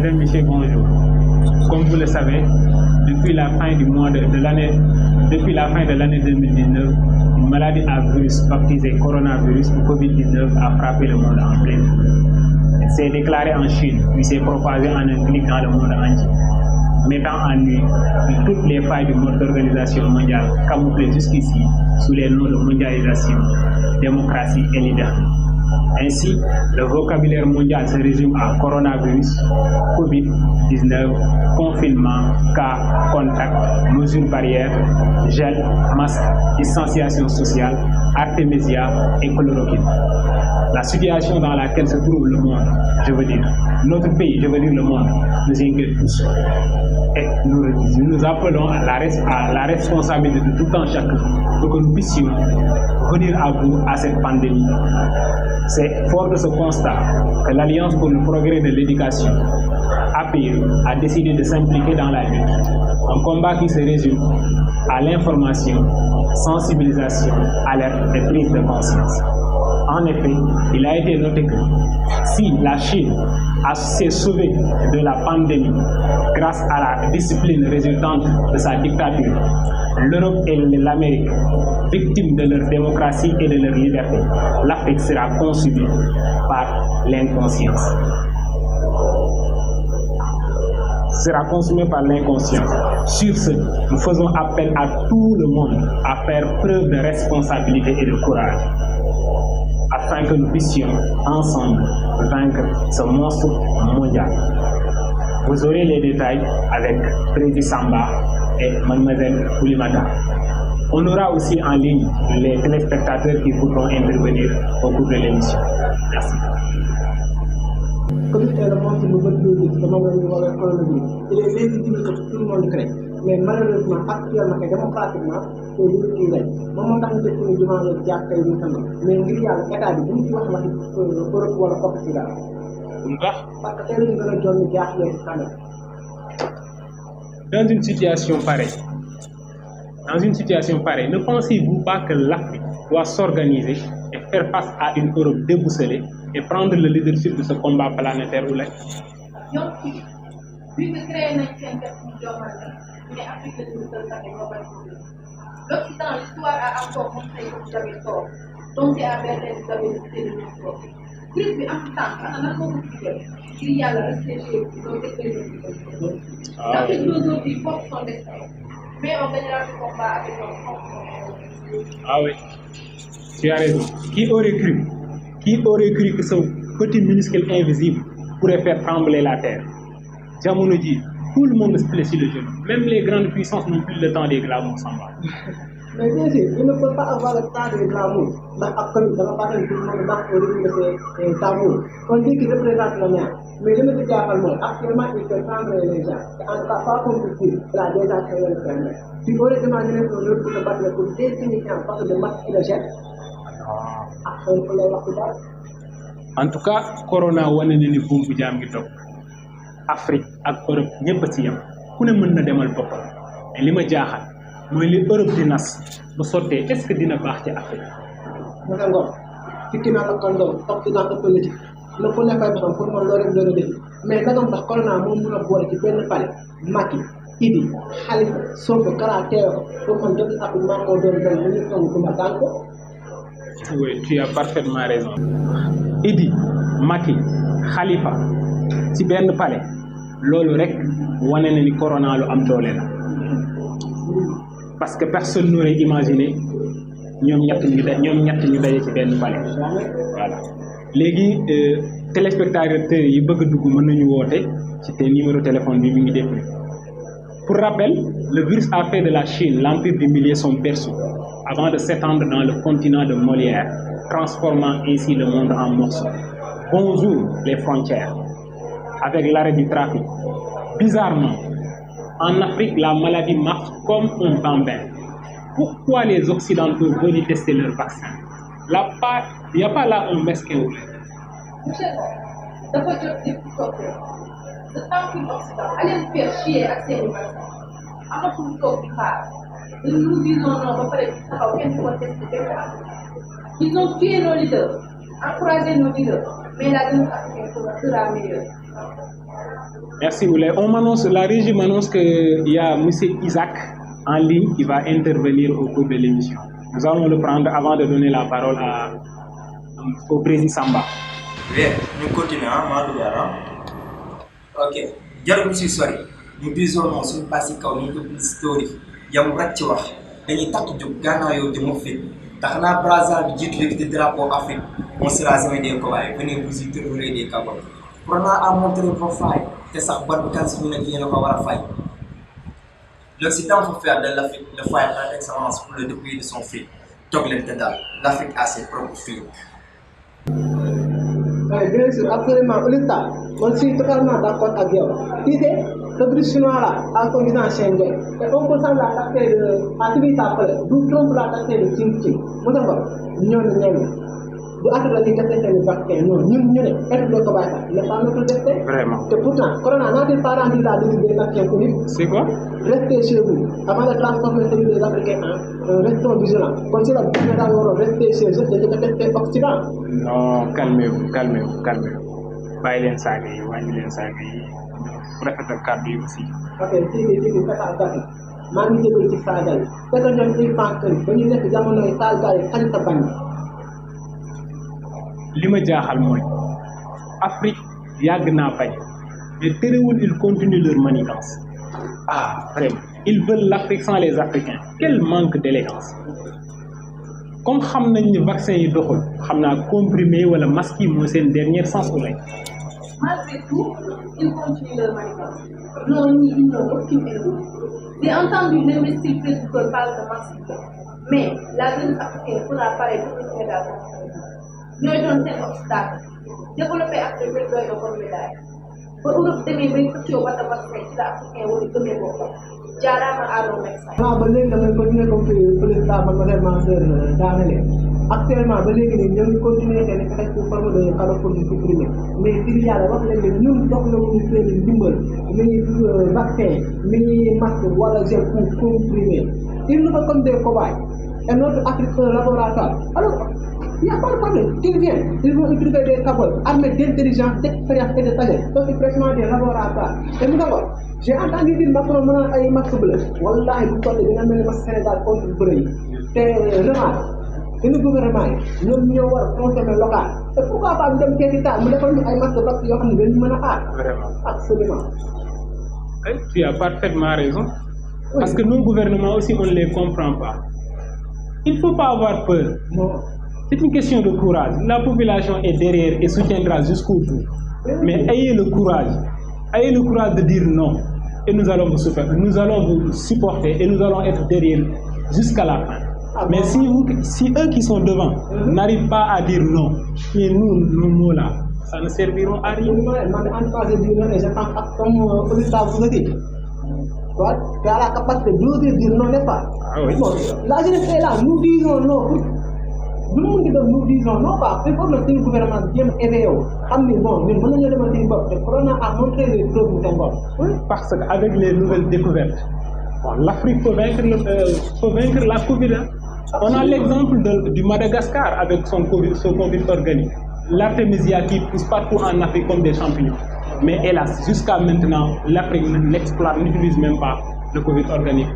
Mesdames, Messieurs, bonjour. Comme vous le savez, depuis la fin de l'année 2019, une maladie à virus baptisée coronavirus ou Covid-19 a frappé le monde en plein. Elle s'est déclarée en Chine, puis s'est propagée en un clic dans le monde entier, mettant en nu toutes les failles du mode d'organisation mondiale camouflées jusqu'ici sous les noms de mondialisation, démocratie et liberté. Ainsi, le vocabulaire mondial se résume à coronavirus, Covid-19, confinement, cas, contact, mesures barrières, gel, masque, distanciation sociale, artémisia et chloroquine. La situation dans laquelle se trouve le monde, notre pays, le monde, nous inquiète tous. Et nous appelons à la responsabilité de tout un chacun pour que nous puissions venir à bout à cette pandémie. C'est fort de ce constat que l'Alliance pour le progrès de l'éducation, APE, a décidé de s'impliquer dans la lutte. Un combat qui se résume à l'information, sensibilisation, alerte et prise de conscience. En effet, il a été noté que si la Chine s'est sauvée de la pandémie grâce à la discipline résultante de sa dictature, l'Europe et l'Amérique, victimes de leur démocratie et de leur liberté, l'Afrique sera consumée par l'inconscience. Sur ce, nous faisons appel à tout le monde à faire preuve de responsabilité et de courage, afin que nous puissions ensemble vaincre ce monstre mondial. Vous aurez les détails avec Président Samba et Mademoiselle Oulimata. On aura aussi en ligne les téléspectateurs qui voudront intervenir au cours de l'émission. Merci. Comme le monde se nouvelle biologique, le coronavirus, il est légitime que tout le monde crée. Mais malheureusement, actuellement, démocratiquement, c'est lui qui règne. Moom tax ñu def ñu devant le jàkkay ñu tamit mais ngir yàlla état bi bu ñu ci wax waxi Europe wala Portugal. Parce que tey la ñu gën a doon jaaxle ci kanam. Dans une situation pareille, ne pensez-vous pas que l'Afrique doit s'organiser et faire face à une Europe déboussolée et prendre le leadership de ce combat planétaire ou là? Donc, vu que créer nañ seen def mais Afrique la ñu tënk ak ñoo bañ l'Occident, l'histoire a encore montré que vous avez tort. Donc, à Berlin, vous avez décidé de nous sortir. Crise bi am temps, parce que nan moo ko digal ngir yàlla resté chez vous, donc c'est très difficile. L'Afrique d'aujourd'hui porte son destin, mais on gagnera ce combat avec notre propre. Ah oui, tu as raison. Qui aurait cru que ce petit minuscule invisible pourrait faire trembler la terre? Jamono ji, tout le monde se fléchit le genou. Même les grandes puissances n'ont plus le temps des glamours Samba. Mais bien sûr, il ne faut pas avoir le temps des glamours. Dans la partie tout le monde au début de ces tabous. On dit qu'il représente le maire. Mais je me dis actuellement, il fait prendre les gens. En tout cas, pas comme il a déjà créé le fermé. Tu aurais demandé pour l'autre pour se battre pour définir en face de masque et de jet. En tout cas, Corona wane na ni buum bu jaam ngi toog. Afrique ak Europe ñëpp a ci yem ku ne mën na demal boppam mais li ma jaaxal mooy li Europe di nas bu sottee est-ce que dina baax ci Afrique. Naka ngoon fikki naa la kandoo topp ci naa ko politique la ku nekkay baxam pour man loolu rek doon def mais nagam ndax corona moom mën a boole ci benn palais Macky Idi Khalifa Sonko Kara teew ko pour man jot Afrique maa moo doon doon mu ñu am ku ma daan ko. Oui, tu as parfaitement raison. Idi Macky Khalifa ci benn palais loolu rek wane na ni corona lu am doole la parce que personne n'aurait imaginé ñoom ñett ñu daje ci benn palais voilà léegi téléspectateurs yi bëgg a dugg mën nañu woote ci te numéro téléphone bi mi ngi défilé. Pour rappel, le virus a fait de la Chine l'empire du milieu son berceau avant de s'étendre dans le continent de Molière, transformant ainsi le monde en morceaux. Bonjour les frontières. Avec l'arrêt du trafic. Bizarrement, en Afrique, la maladie marche comme un bambin. Pourquoi les Occidentaux veulent tester leur vaccin? Il n'y a pas là un mesquin ou Monsieur, dafa jot di soppi le temps que l'Occident allait faire chier ak seen vaccin amatul toog di xaar nous disons non ba pare taxaw kenn du ko testé benn ils ont tué nos leaders, encouragé nos leaders, mais la démocratie sera meilleure. Merci Oulay. La régie m'annonce qu'il y a M. Isaac en ligne qui va intervenir au cours de l'émission. Nous allons le prendre avant de donner la parole au président Samba. Oui, nous continuons, Madou. Ok, jarul si sori ñu bisono suñu passé kaw ni ko story yam rek ci wax dañuy takk juk gannaaw yow di mo fi tax na Brazza bi jitu lek di drapeau Afrique on sera jamais des cobayes venez vous y trouver des capables Prona a montré vos failles te sax ban kan suñu nak yéen ko wara fay l'Occident faut faire de l'Afrique le foyer d'excellence pour le début de son fils tok len te dal l'Afrique a ses propres filles. Oui, bien sûr, absolument. L'État, je suis totalement d'accord avec vous. Tu sais, le British chinois a conduit en Schengen. Et on peut s'en attaquer de l'activité après. D'où Trump l'attaquer de Ching Ching. Nous avons, nous bu affaire la ñuy testé le vaccin non ñun ñu ne être de cobaye n'est pas notre destin. Vraiment. Et pourtant corona n'a pas rendu la décision des nations unies. C'est quoi? Restez chez vous avant de transformer celui des Africains en restons vigilants. Comme si la gouvernement war rester chez eux de tester Occident. Non, calmez-vous. Bàyyi leen saaga yi wàññi leen saaga yi rafetal kàddu yi aussi. Ok, c'est ça gàtt maa ngi jégalu ci saaga yi fekk ñoom ils pensent que ba ñu nekk jamonoy saaga yi xañ sa bañ. li ma jaaxal mooy Afrique yàgg naa bañ mais terewul ils continuent leur manigance. Vraiment ils veulent l'Afrique sans les Africains. Quel manque d'élégance. Comme xam nañ ni vaccin yi doxul xam naa comprimé wala masque yi mooy seen dernière chance au lay. Malgré tout, ils continuent leur manigance. Non, ils n'ont aucune éloge. J'ai entendu l'investiture présidentielle parler de masque, mais la jeunesse africaine fera pareil pour le Sénégal. Nous avons un obstacle. Développer après le droit de comme médaille. Pour Europe, demain, mais tout ce qui est vaccin, c'est l'Africain ou le premier monde. Jarama Aaron Médecin. Ba léegi damay continuer comme président ma sœur daanale actuellement ba léegi nii ñoo ngi continuer seen xeex pour forme de caractère supprimé mais fii yàlla wax leen ne ñun soxla wuñu seen ndimbal muy vaccin muy masque wala gel pour comprimer il nous faut comme des cobayes et notre Afrique un laboratoire alors il n'y a pas de problème qu'ils viennent ils vont utiliser des capables armés d'intelligence d'expérience et de sagesse donc pratiquement des laboratoires et nous avons j'ai entendu dire Macron mën a ay masque bleu wallahi bu toll dina mel ni masque Sénégal contre bleu yi te remarque suñu gouvernement yi ñoom ñoo war a consommer local et pourquoi pas ñu dem seeti taal mu defal ñu ay masque parce que yoo xam ne dañu mën a aar. Vraiment. Absolument. Tu as parfaitement raison. Parce que nos gouvernements aussi on ne les comprend pas. Il ne faut pas avoir peur. Non. C'est une question de courage. La population est derrière et soutiendra jusqu'au bout. Mais ayez le courage de dire non. Et nous allons vous soutenir, nous allons vous supporter et nous allons être derrière jusqu'à la fin. Mais si eux qui sont devant n'arrivent pas à dire non, et nous mots là, ça ne serviront à rien. En tout cas, je dis non et je pense comme vous le dites. Tu as la capacité d'oser dire non, n'est-ce pas? Ah oui. Bon, la jeunesse est là, nous disons non. Tout le monde dit nous disons non, pas. Il faut que le gouvernement vienne éveiller. Bon, nous venons de demander une boîte. Le corona a montré les preuves de cette boîte. Oui, parce qu'avec les nouvelles découvertes, l'Afrique peut vaincre la Covid. On a l'exemple du Madagascar avec son Covid organique. L'artémisia qui pousse partout en Afrique comme des champignons. Mais hélas, jusqu'à maintenant, l'Afrique n'utilise même pas le Covid organique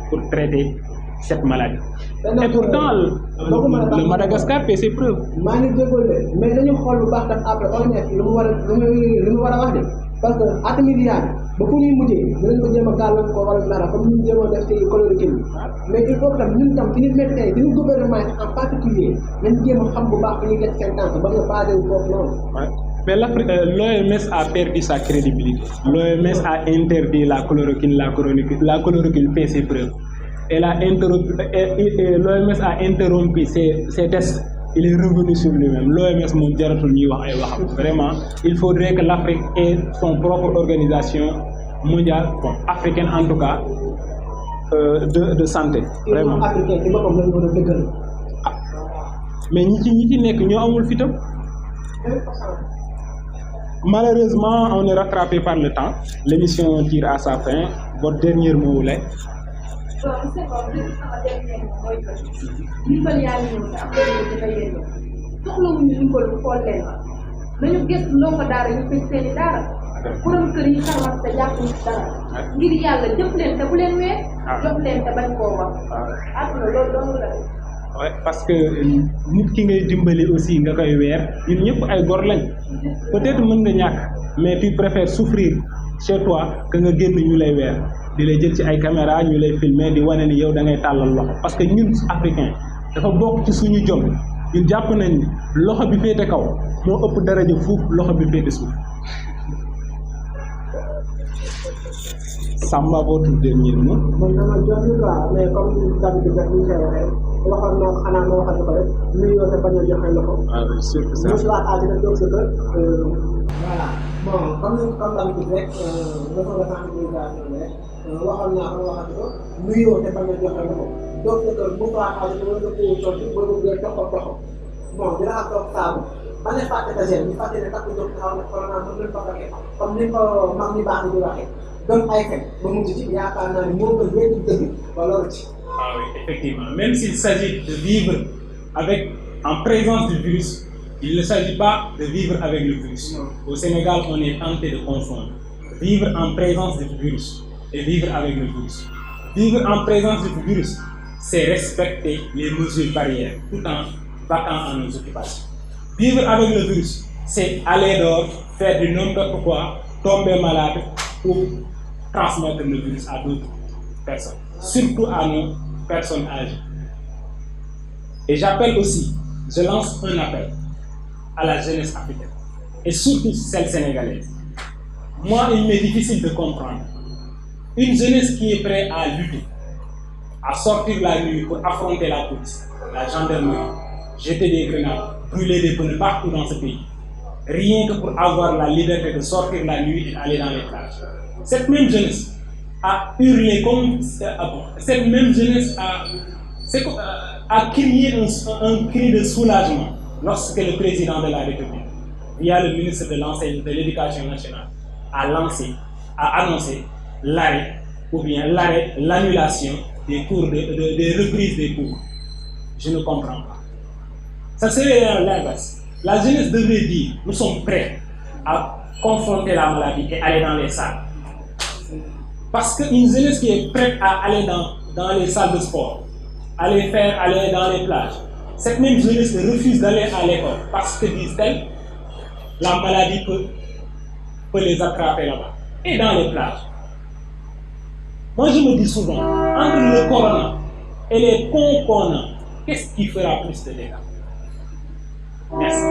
pour traiter cette maladie. Et pourtant, le Madagascar fait ses preuves. Mais nous avons après parce que l'artémisia, beaucoup de gens nous mais il faut que nous mettons nous gouvernement en particulier mais l'OMS a perdu sa crédibilité. L'OMS a interdit la chloroquine. La chloroquine fait ses preuves. L'OMS a interrompu ses tests. Il est revenu sur lui-même. L'OMS, vraiment, il faudrait que l'Afrique ait son propre organisation mondiale, africaine en tout cas, de santé. Vraiment. Mais malheureusement, on est rattrapé par le temps. L'émission tire à sa fin. Votre dernier mot, là. borom kër yi xamal te jàpp ñu dara ngir yàlla jëf leen te bu leen weer jox leen te bañ koo wax àdduna loolu dong la ouais parce que nit ki ngay dimbali aussi nga koy weer ñun ñëpp ay gor lañ peut-être mën nga ñàkk mais tu préfères souffrir chez toi que nga génn ñu lay weer di lay jël ci ay caméra ñu lay filmer di wane ni yow da ngay tàllal loxo parce que ñun africain dafa bokk ci suñu jom ñun jàpp nañ ni loxo bi féete kaw moo ëpp daraja fuuf loxo bi féete suuf. Samba, votre dernier mot. man dama jot quoi mais comme d'habitude rek ñu koy waxee waxoon na xanaa ma waxal ko rek nuyoo te bañ a joxe loxo. Ah oui, c'est ça. Nous soit à dire donc que voilà bon comme d'habitude rek dafa la sensibilisation rek waxoon naa ko waxati ko nuyoo te bañ a joxe loxo donc que bu ko waxee wala nga koy sotti wala nga toxo bon dina am toog saabu ba ne fàtte ka gel ñu fàtte ne takku jóg taxaw na corona mën nañ ko fekkee comme ni ko mag ñi baax di waxee donc ay fen ba mujj ci yaakaar naa ne moo gën wéy dëgg ba loolu ci. Ah oui, effectivement. Même s'il s'agit de vivre en présence du virus, il ne s'agit pas de vivre avec le virus. Au Sénégal, on est tenté de confondre vivre en présence du virus et vivre avec le virus. Vivre en présence du virus, c'est respecter les mesures barrières tout en vaquant à nos occupations. Vivre avec le virus, c'est aller dehors, faire du n'importe quoi, tomber malade ou transmettre le virus à d'autres personnes, surtout à nos personnes âgées. Et j'appelle aussi, je lance un appel à la jeunesse africaine et surtout celle sénégalaise. Moi, il m'est difficile de comprendre une jeunesse qui est prête à lutter, à sortir la nuit pour affronter la police, la gendarmerie, jeter des grenades, brûler des pneus partout dans ce pays, rien que pour avoir la liberté de sortir la nuit et aller dans les plages. Cette même jeunesse a hurlé comme cette même jeunesse a crié un cri de soulagement lorsque le président de la République, via le ministre de l'Éducation nationale, a annoncé l'arrêt ou bien l'annulation des cours des reprises des cours. Je ne comprends pas. Ça serait l'inverse. La jeunesse devrait dire, nous sommes prêts à confronter la maladie et aller dans les salles. Parce qu'une jeunesse qui est prête à aller dans les salles de sport, aller dans les plages, cette même jeunesse refuse d'aller à l'école parce que, disent-elles, la maladie peut les attraper là-bas et dans les plages. Moi, je me dis souvent, entre le corona et les conconnants, qu'est-ce qui fera plus de dégâts? Merci.